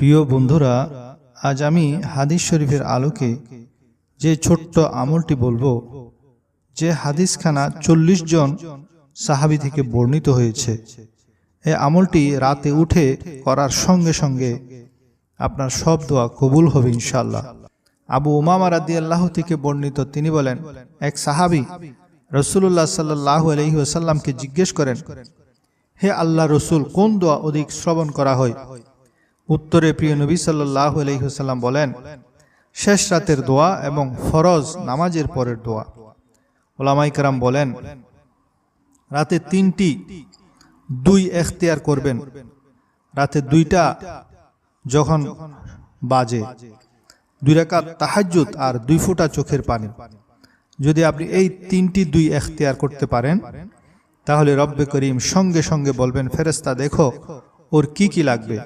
প্রিয় বন্ধুরা, আজ আমি হাদিস শরীফের আলোকে যে ছোট্ট আমলটি বলবো, যে হাদিসখানা 40 জন সাহাবী থেকে বর্ণিত হয়েছে। এই আমলটি রাতে উঠে করার সঙ্গে সঙ্গে আপনার সব দোয়া কবুল হবে ইনশাআল্লাহ। আবু উমামা রাদিয়াল্লাহু থেকে বর্ণিত, তিনি বলেন, এক সাহাবী রাসূলুল্লাহ সাল্লাল্লাহু আলাইহি ওয়াসাল্লামকে জিজ্ঞেস করেন, হে আল্লাহ রসুল, কোন দোয়া অধিক শ্রবণ করা হয়? উত্তরে প্রিয় নবী সাল্লাল্লাহু আলাইহি ওয়াসাল্লাম বলেন, শেষ রাতের দোয়া এবং ফরজ নামাজের পরের দোয়া। উলামায়ে কেরাম বলেন, রাতে 3টি 2 এখতিয়ার করবেন। রাতে 2টা যখন বাজে 2 রাকাত তাহাজ্জুদ আর 2 ফোঁটা চোখের পানি। যদি আপনি এই 3টি 2 এখতিয়ার করতে পারেন, তাহলে রব্বে করিম সঙ্গে সঙ্গে বলবেন, ফেরেশতা দেখো ওর কি কি লাগবে।